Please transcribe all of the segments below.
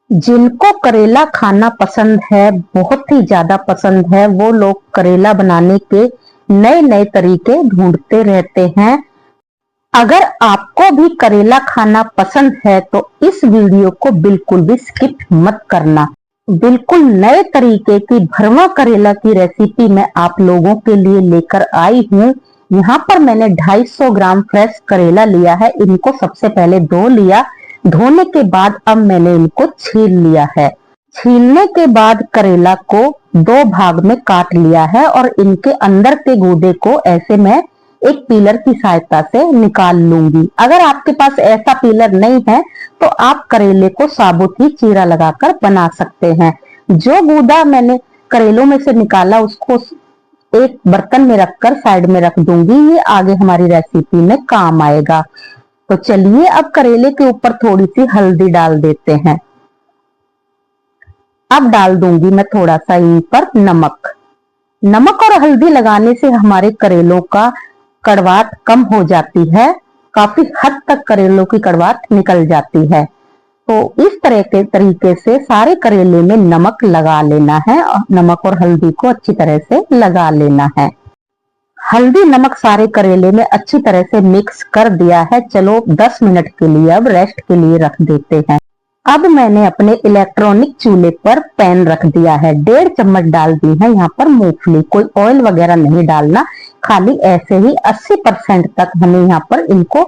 जिनको करेला खाना पसंद है, बहुत ही ज्यादा पसंद है, वो लोग करेला बनाने के नए नए तरीके ढूंढते रहते हैं। अगर आपको भी करेला खाना पसंद है तो इस वीडियो को बिल्कुल भी स्किप मत करना। बिल्कुल नए तरीके की भरवा करेला की रेसिपी मैं आप लोगों के लिए लेकर आई हूँ। यहाँ पर मैंने 250 ग्राम फ्रेश करेला लिया है। इनको सबसे पहले धो लिया। धोने के बाद अब मैंने इनको छील लिया है। छीलने के बाद करेला को दो भाग में काट लिया है और इनके अंदर के गूदे को ऐसे मैं एक पीलर की सहायता से निकाल लूंगी। अगर आपके पास ऐसा पीलर नहीं है तो आप करेले को साबुत ही चीरा लगाकर बना सकते हैं। जो गूदा मैंने करेलों में से निकाला उसको एक बर्तन में रखकर साइड में रख दूंगी। ये आगे हमारी रेसिपी में काम आएगा। तो चलिए अब करेले के ऊपर थोड़ी सी हल्दी डाल देते हैं। अब डाल दूंगी मैं थोड़ा सा इन पर नमक। नमक और हल्दी लगाने से हमारे करेलों का कड़वाहट कम हो जाती है। काफी हद तक करेलों की कड़वाहट निकल जाती है। तो इस तरह के तरीके से सारे करेले में नमक लगा लेना है और नमक और हल्दी को अच्छी तरह से लगा लेना है। हल्दी नमक सारे करेले में अच्छी तरह से मिक्स कर दिया है। चलो 10 मिनट के लिए अब रेस्ट के लिए रख देते हैं। अब मैंने अपने इलेक्ट्रॉनिक चूल्हे पर पैन रख दिया है। 1.5 चम्मच डाल दी है यहाँ पर मूंगफली। कोई ऑयल वगैरह नहीं डालना, खाली ऐसे ही 80% तक हमें यहाँ पर इनको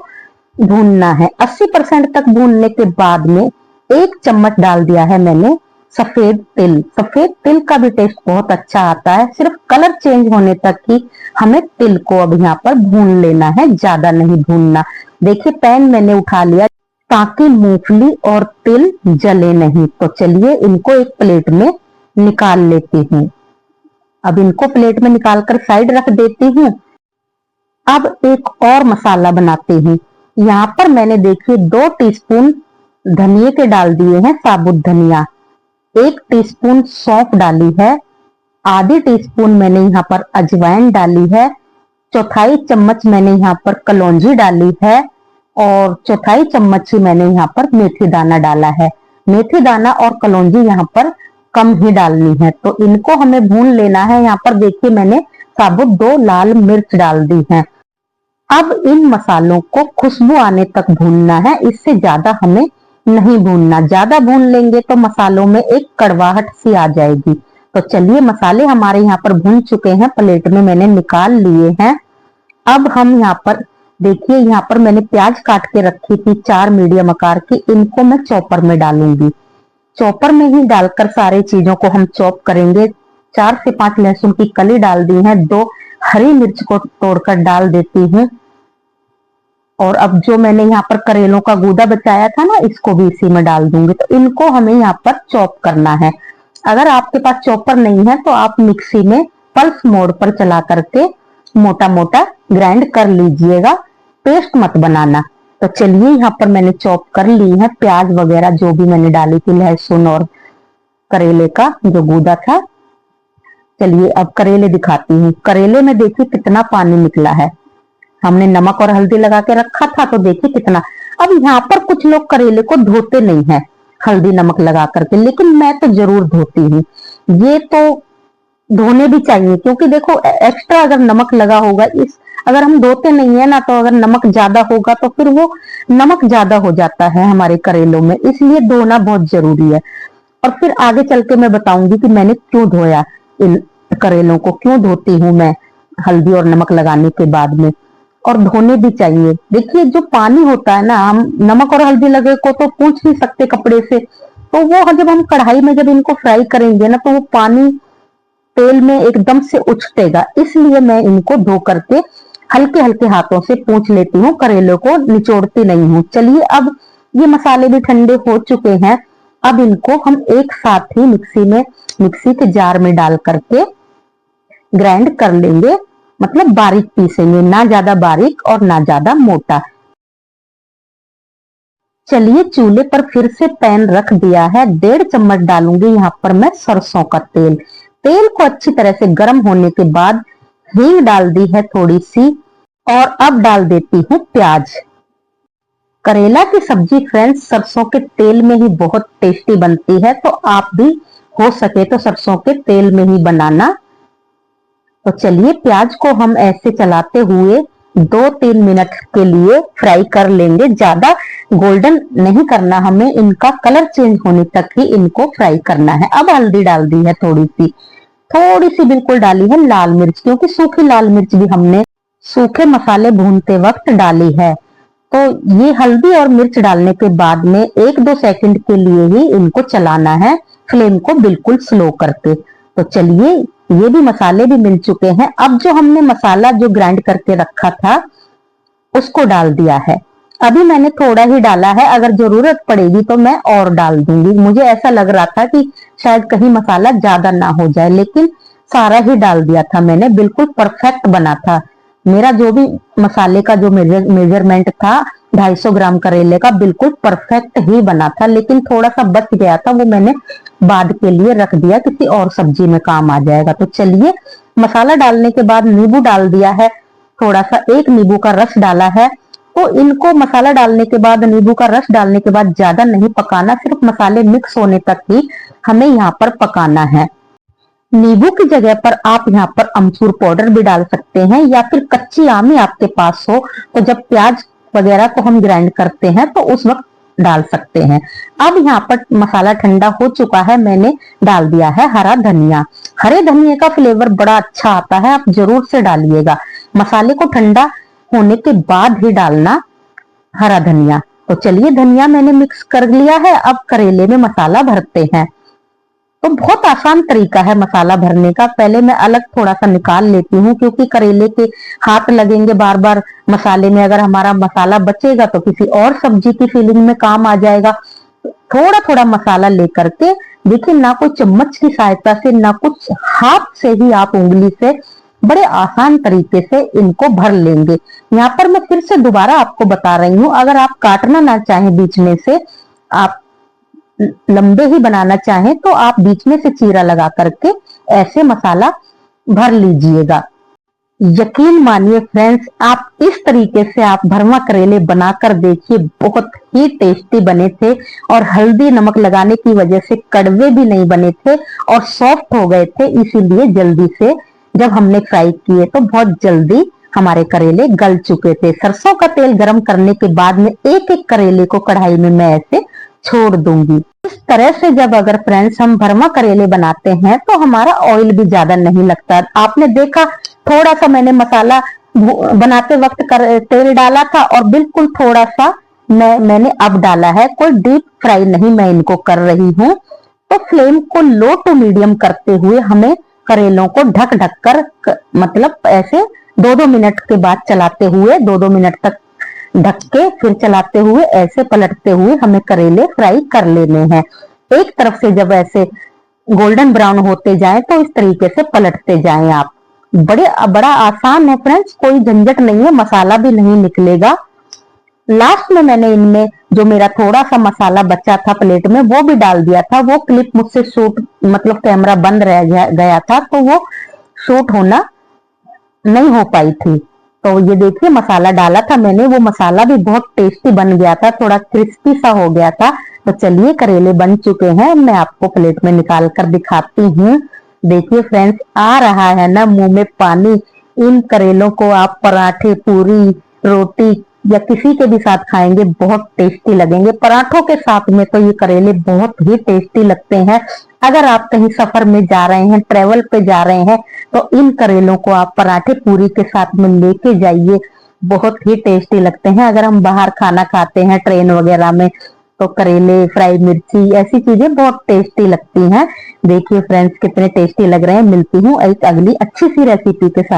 भूनना है। 80% तक भूनने के बाद में 1 चम्मच डाल दिया है मैंने सफेद तिल। सफेद तिल का भी टेस्ट बहुत अच्छा आता है। सिर्फ कलर चेंज होने तक ही हमें तिल को अब यहाँ पर भून लेना है, ज्यादा नहीं भूनना। देखिए पैन मैंने उठा लिया ताकि मूंगफली और तिल जले नहीं। तो चलिए इनको एक प्लेट में निकाल लेती हूँ। अब इनको प्लेट में निकालकर साइड रख देती हूँ। अब एक और मसाला बनाती हूँ। यहाँ पर मैंने देखिए 2 टीस्पून धनिये के डाल दिए हैं, साबुत धनिया। 1 टीस्पून सौंफ डाली है। आधी टीस्पून मैंने यहाँ पर अजवाइन डाली है। चौथाई चम्मच मैंने यहाँ पर कलौंजी डाली है और चौथाई चम्मच ही मैंने यहाँ पर मेथी दाना डाला है। मेथी दाना और कलौंजी यहाँ पर कम ही डालनी है। तो इनको हमें भून लेना है। यहाँ पर देखिए मैंने साबुत 2 लाल मिर्च डाल दी है। अब इन मसालों को खुशबू आने तक भूनना है, इससे ज्यादा हमें नहीं भूनना। ज्यादा भून लेंगे तो मसालों में एक कड़वाहट सी आ जाएगी। तो चलिए मसाले हमारे यहाँ पर भून चुके हैं, प्लेट में मैंने निकाल लिए हैं। अब हम यहाँ पर देखिए, यहाँ पर मैंने प्याज काट के रखी थी 4 मीडियम आकार की। इनको मैं चॉपर में डालूंगी। चॉपर में ही डालकर सारे चीजों को हम चॉप करेंगे। 4 से 5 लहसुन की कली डाल दी है। 2 हरी मिर्च को तोड़कर डाल देती हूँ। और अब जो मैंने यहाँ पर करेलों का गूदा बचाया था ना, इसको भी इसी में डाल दूंगी। तो इनको हमें यहाँ पर चॉप करना है। अगर आपके पास चॉपर नहीं है तो आप मिक्सी में पल्स मोड पर चला करके मोटा मोटा ग्राइंड कर लीजिएगा, पेस्ट मत बनाना। तो चलिए यहाँ पर मैंने चॉप कर ली है प्याज वगैरह जो भी मैंने डाली थी, लहसुन और करेले का जो गूदा था। चलिए अब करेले दिखाती हूँ। करेले में देखिए कितना पानी निकला है। हमने नमक और हल्दी लगा के रखा था तो देखिए कितना। अब यहाँ पर कुछ लोग करेले को धोते नहीं है हल्दी नमक लगा करके, लेकिन मैं तो जरूर धोती हूँ। ये तो धोने भी चाहिए क्योंकि देखो एक्स्ट्रा अगर नमक लगा होगा, इस अगर हम धोते नहीं है ना तो अगर नमक ज्यादा होगा तो फिर वो नमक ज्यादा हो जाता है हमारे करेलों में, इसलिए धोना बहुत जरूरी है। और फिर आगे चल के मैं बताऊंगी कि मैंने क्यों धोया इन करेलों को, क्यों धोती हूँ मैं हल्दी और नमक लगाने के बाद में। और धोने भी चाहिए। देखिए जो पानी होता है ना, हम नमक और हल्दी लगे को तो पोंछ नहीं सकते कपड़े से, तो वो जब हम कढ़ाई में जब इनको फ्राई करेंगे ना तो वो पानी तेल में एकदम से उछटेगा। इसलिए मैं इनको धो करके हल्के हल्के हाथों से पोंछ लेती हूँ, करेलों को निचोड़ती नहीं हूँ। चलिए अब ये मसाले भी ठंडे हो चुके हैं। अब इनको हम एक साथ ही मिक्सी के जार में डाल करके ग्राइंड कर लेंगे, मतलब बारीक पीसेंगे, ना ज्यादा बारीक और ना ज्यादा मोटा। चलिए चूल्हे पर फिर से पैन रख दिया है। 1.5 चम्मच डालूंगी यहाँ पर मैं सरसों का तेल। तेल को अच्छी तरह से गर्म होने के बाद हींग डाल दी है थोड़ी सी और अब डाल देती हूँ प्याज। करेला की सब्जी फ्रेंड्स सरसों के तेल में ही बहुत टेस्टी बनती है, तो आप भी हो सके तो सरसों के तेल में ही बनाना। तो चलिए प्याज को हम ऐसे चलाते हुए 2-3 मिनट के लिए फ्राई कर लेंगे। ज्यादा गोल्डन नहीं करना, हमें इनका कलर चेंज होने तक ही इनको फ्राई करना है। अब हल्दी डाल दी है थोड़ी सी बिल्कुल डाली है लाल मिर्च, क्योंकि सूखी लाल मिर्च भी हमने सूखे मसाले भूनते वक्त डाली है। तो ये हल्दी और मिर्च डालने के बाद में 1-2 सेकंड के लिए ही इनको चलाना है, फ्लेम को बिल्कुल स्लो करके। तो चलिए ये भी मसाले भी मिल चुके हैं। अब जो हमने मसाला जो ग्राइंड करके रखा था उसको डाल दिया है। अभी मैंने थोड़ा ही डाला है, अगर जरूरत पड़ेगी तो मैं और डाल दूंगी। मुझे ऐसा लग रहा था कि शायद कहीं मसाला ज्यादा ना हो जाए, लेकिन सारा ही डाल दिया था मैंने। बिल्कुल परफेक्ट बना था मेरा जो भी मसाले का जो मेजरमेंट था 250 ग्राम करेले का, बिल्कुल परफेक्ट ही बना था। लेकिन थोड़ा सा बच गया था, वो मैंने बाद के लिए रख दिया, किसी और सब्जी में काम आ जाएगा। तो चलिए मसाला डालने के बाद नींबू डाल दिया है, थोड़ा सा 1 नींबू का रस डाला है। तो इनको मसाला डालने के बाद नींबू का रस डालने के बाद ज्यादा नहीं पकाना, सिर्फ मसाले मिक्स होने तक ही हमें यहाँ पर पकाना है। नींबू की जगह पर आप यहाँ पर अमचूर पाउडर भी डाल सकते हैं, या फिर कच्ची आम ही आपके पास हो तो जब प्याज वगैरह को हम ग्राइंड करते हैं तो उस वक्त डाल सकते हैं। अब यहाँ पर मसाला ठंडा हो चुका है, मैंने डाल दिया है हरा धनिया। हरे धनिया का फ्लेवर बड़ा अच्छा आता है, आप जरूर से डालिएगा। मसाले को ठंडा होने के बाद ही डालना हरा धनिया। तो चलिए धनिया मैंने मिक्स कर लिया है, अब करेले में मसाला भरते हैं। तो बहुत आसान तरीका है मसाला भरने का। पहले मैं अलग थोड़ा सा निकाल लेती हूँ, क्योंकि करेले के हाथ लगेंगे बार बार मसाले में, अगर हमारा मसाला बचेगा तो किसी और सब्जी की फीलिंग में काम आ जाएगा। थोड़ा थोड़ा मसाला लेकर के देखिए, ना कोई चम्मच की सहायता से ना कुछ, हाथ से ही आप उंगली से बड़े आसान तरीके से इनको भर लेंगे। यहाँ पर मैं फिर से दोबारा आपको बता रही हूँ, अगर आप काटना ना चाहें बीच में से, आप लंबे ही बनाना चाहें तो आप बीच में से चीरा लगा करके ऐसे मसाला भर लीजिएगा। यकीन मानिए फ्रेंड्स, आप इस तरीके से आप भरमा करेले बनाकर देखिए, बहुत ही टेस्टी बने थे और हल्दी नमक लगाने की वजह से कड़वे भी नहीं बने थे और सॉफ्ट हो गए थे। इसीलिए जल्दी से जब हमने फ्राई किए तो बहुत जल्दी हमारे करेले गल चुके थे। सरसों का तेल गरम करने के बाद में एक एक करेले को कढ़ाई में मैं ऐसे छोड़ दूंगी। इस तरह से जब अगर फ्रेंड्स हम भरमा करेले बनाते हैं तो हमारा ऑयल भी ज्यादा नहीं लगता। आपने देखा थोड़ा सा मैंने मसाला बनाते वक्त तेल डाला था और बिल्कुल थोड़ा सा मैंने अब डाला है। कोई डीप फ्राई नहीं मैं इनको कर रही हूँ। तो फ्लेम को लो टू मीडियम करते हुए हमें करेलों को ढक ढक कर, मतलब ऐसे 2-2 मिनट के बाद चलाते हुए 2-2 मिनट तक ढक के फिर चलाते हुए ऐसे पलटते हुए हमें करेले फ्राई कर लेने हैं। एक तरफ से जब ऐसे गोल्डन ब्राउन होते जाएं तो इस तरीके से पलटते जाएं आप। बड़ा आसान है फ्रेंड्स, कोई झंझट नहीं है, मसाला भी नहीं निकलेगा। लास्ट में मैंने इनमें जो मेरा थोड़ा सा मसाला बचा था प्लेट में वो भी डाल दिया था। वो क्लिप मुझसे शूट, मतलब कैमरा बंद रह गया था तो वो शूट होना नहीं हो पाई थी। तो ये देखिए मसाला डाला था मैंने, वो मसाला भी बहुत टेस्टी बन गया था, थोड़ा क्रिस्पी सा हो गया था। तो चलिए करेले बन चुके हैं, मैं आपको प्लेट में निकाल कर दिखाती हूँ। देखिए फ्रेंड्स, आ रहा है ना मुंह में पानी। इन करेलों को आप पराठे, पूरी, रोटी या किसी के भी साथ खाएंगे बहुत टेस्टी लगेंगे। पराठों के साथ में तो ये करेले बहुत ही टेस्टी लगते हैं। अगर आप कहीं सफर में जा रहे हैं, ट्रेवल पे जा रहे हैं, तो इन करेलों को आप पराठे पूरी के साथ में लेके जाइए, बहुत ही टेस्टी लगते हैं। अगर हम बाहर खाना खाते हैं ट्रेन वगैरह में तो करेले, फ्राई मिर्ची, ऐसी चीजें बहुत टेस्टी लगती हैं। देखिए फ्रेंड्स कितने टेस्टी लग रहे हैं। मिलती हूँ एक अगली अच्छी सी रेसिपी के साथ।